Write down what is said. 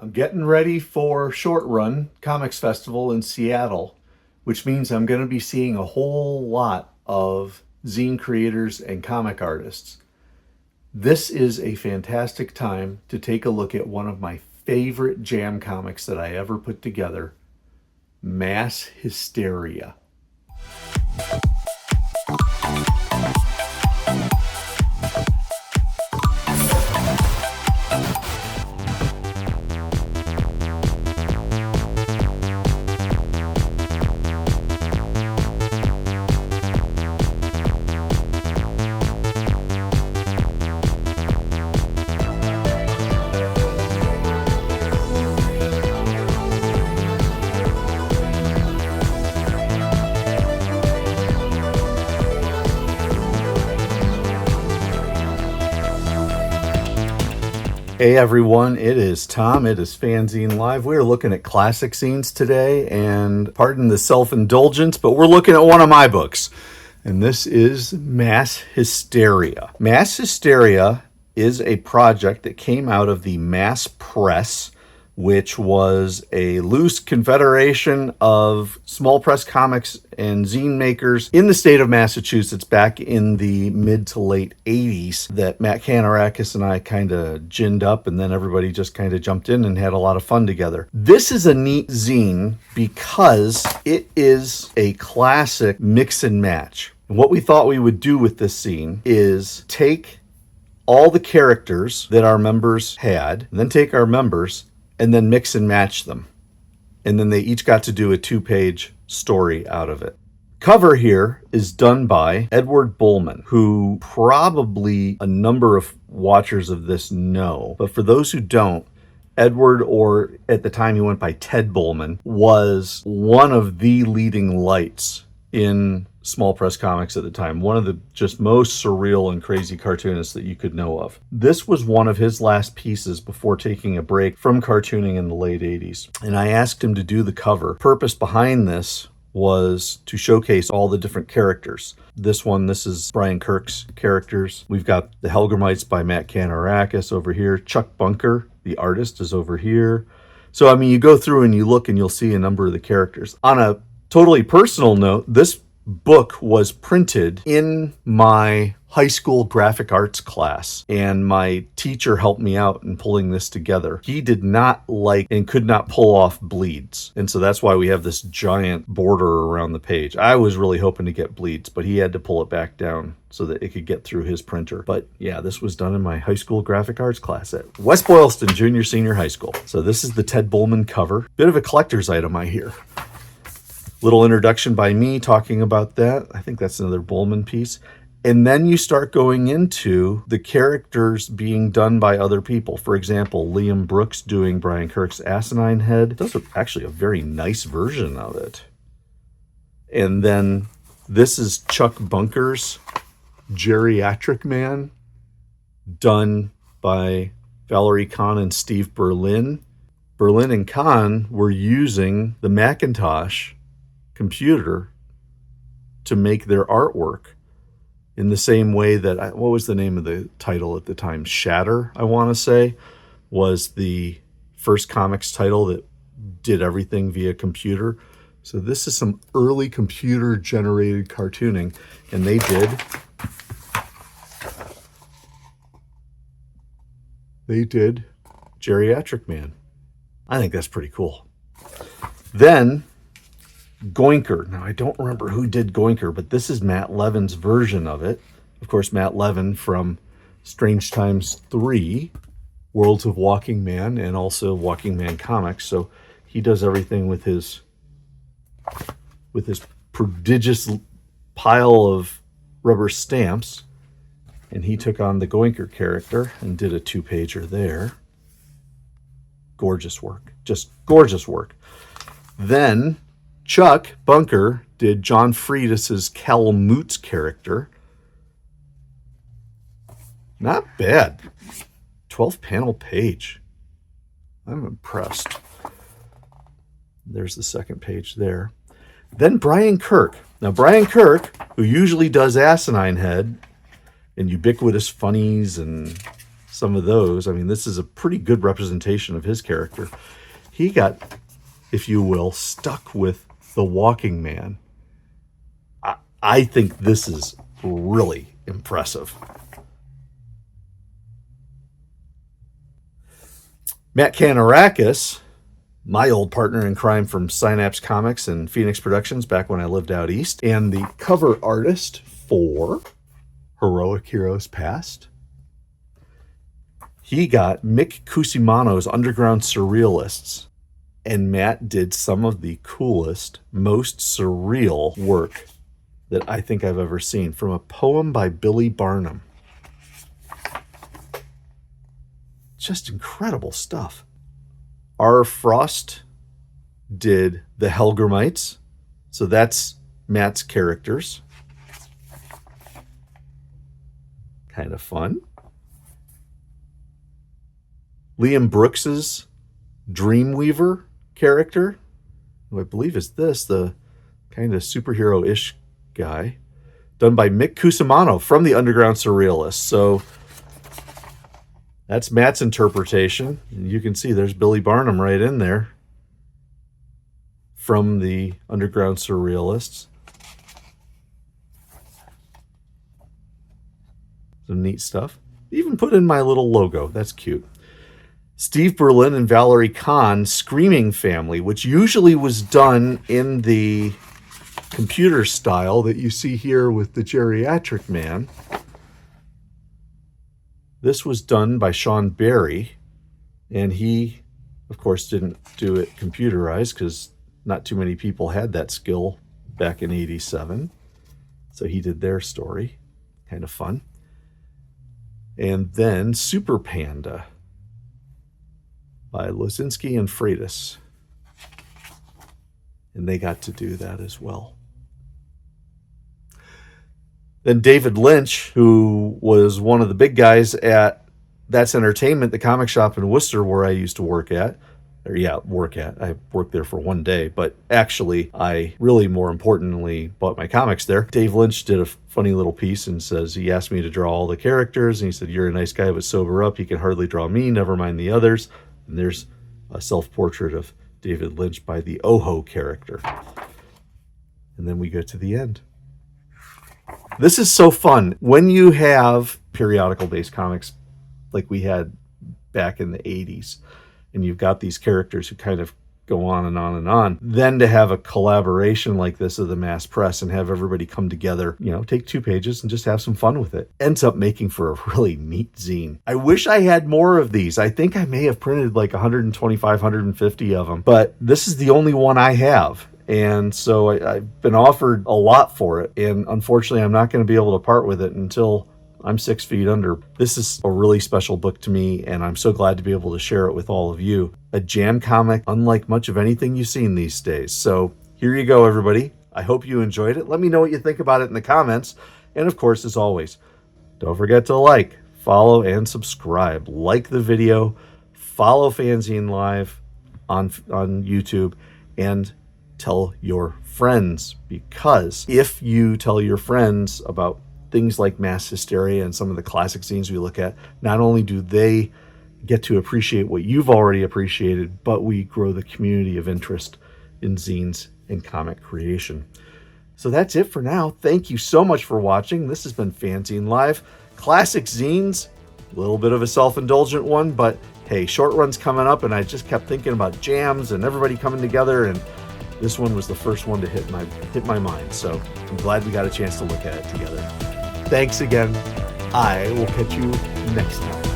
I'm getting ready for Short Run Comics Festival in Seattle, which means I'm going to be seeing a whole lot of zine creators and comic artists. This is a fantastic time to take a look at one of my favorite jam comics that I ever put together, Mass Hysteria. Hey everyone, it is Tom. It is FANzine Live. We're looking at classic zines today, and pardon the self-indulgence, but we're looking at one of my books. And this is Mass Hysteria. Mass Hysteria is a project that came out of the Mass Press, which was a loose confederation of small press comics and zine makers in the state of Massachusetts back in the mid to late 80s that Matt Canarakis and I kind of ginned up, and then everybody just kind of jumped in and had a lot of fun together. This is a neat zine because it is a classic mix and match. And what we thought we would do with this zine is take all the characters that our members had, and then take our members and then mix and match them. And then they each got to do a 2-page story out of it. Cover here is done by Edward Bullman, who probably a number of watchers of this know. But for those who don't, Edward, or at the time he went by Ted Bullman, was one of the leading lights in small press comics at the time. One of the just most surreal and crazy cartoonists that you could know of. This was one of his last pieces before taking a break from cartooning in the late 80s. And I asked him to do the cover. Purpose behind this was to showcase all the different characters. This is Brian Kirk's characters. We've got the Helgramites by Matt Canarakis over here. Chuck Bunker, the artist, is over here. So, I mean, you go through and you look and you'll see a number of the characters. On a totally personal note, this book was printed in my high school graphic arts class, and my teacher helped me out in pulling this together. He did not like and could not pull off bleeds, and so that's why we have this giant border around the page. I was really hoping to get bleeds, but he had to pull it back down so that it could get through his printer. But yeah, this was done in my high school graphic arts class at West Boylston Junior Senior High School. So this is the Ted Bullman cover. Bit of a collector's item, I hear. Little introduction by me talking about that. I think that's another Bullman piece. And then you start going into the characters being done by other people. For example, Liam Brooks doing Brian Kirk's Asinine Head. That's actually a very nice version of it. And then this is Chuck Bunker's Geriatric Man, done by Valerie Kahn and Steve Berlin. Berlin and Kahn were using the Macintosh computer to make their artwork in the same way that, what was the name of the title at the time? Shatter, I want to say, was the first comics title that did everything via computer. So this is some early computer generated cartooning, and they did Geriatric Man. I think that's pretty cool. Then Goinker. Now, I don't remember who did Goinker, but this is Matt Levin's version of it. Of course, Matt Levin from Strange Times 3, Worlds of Walking Man, and also Walking Man Comics. So he does everything with his prodigious pile of rubber stamps. And he took on the Goinker character and did a 2-pager there. Gorgeous work. Just gorgeous work. Then Chuck Bunker did John Friedis's Cal Moots character. Not bad. 12-panel page. I'm impressed. There's the second page there. Then Brian Kirk. Now, Brian Kirk, who usually does Asinine Head and Ubiquitous Funnies and some of those. I mean, this is a pretty good representation of his character. He got, if you will, stuck with the walking man. I think this is really impressive. Matt Kanarakis, my old partner in crime from Synapse Comics and Phoenix Productions back when I lived out east, and the cover artist for Heroic Heroes Past. He got Mick Cusimano's Underground Surrealists, and Matt did some of the coolest, most surreal work that I think I've ever seen, from a poem by Billy Barnum. Just incredible stuff. R. Frost did the Helgramites, so that's Matt's characters. Kind of fun. Liam Brooks's Dreamweaver character, who I believe is this, the kind of superhero-ish guy, done by Mick Cusimano from the Underground Surrealists. So that's Matt's interpretation. And you can see there's Billy Barnum right in there from the Underground Surrealists. Some neat stuff. Even put in my little logo. That's cute. Steve Berlin and Valerie Kahn, Screaming Family, which usually was done in the computer style that you see here with the geriatric man. This was done by Sean Barry, and he, of course, didn't do it computerized because not too many people had that skill back in '87. So he did their story. Kind of fun. And then Super Panda by Losinski and Freitas. And they got to do that as well. Then David Lynch, who was one of the big guys at That's Entertainment, the comic shop in Worcester where I used to work at. I worked there for one day, but actually I really, more importantly, bought my comics there. Dave Lynch did a funny little piece and says he asked me to draw all the characters, and he said, "You're a nice guy, but sober up. You can hardly draw me, never mind the others." And there's a self-portrait of David Lynch by the Oho character. And then we go to the end. This is so fun. When you have periodical-based comics like we had back in the 80s, and you've got these characters who kind of go on and on and on, then to have a collaboration like this of the mass press and have everybody come together, take 2 pages and just have some fun with it, ends up making for a really neat zine. I wish I had more of these. I think I may have printed like 125, 150 of them, but this is the only one I have. And so I've been offered a lot for it, and unfortunately I'm not going to be able to part with it until I'm 6 feet under. This is a really special book to me, and I'm so glad to be able to share it with all of you. A jam comic unlike much of anything you've seen these days. So here you go, everybody. I hope you enjoyed it. Let me know what you think about it in the comments. And of course, as always, don't forget to like, follow, and subscribe. Like the video, follow FANzine Live on YouTube, and tell your friends, because if you tell your friends about things like Mass Hysteria and some of the classic zines we look at, not only do they get to appreciate what you've already appreciated, but we grow the community of interest in zines and comic creation. So that's it for now. Thank you so much for watching. This has been FANzine Live Classic Zines. A little bit of a self-indulgent one, but hey, short run's coming up, and I just kept thinking about jams and everybody coming together, and this one was the first one to hit my mind. So I'm glad we got a chance to look at it together. Thanks again. I will catch you next time.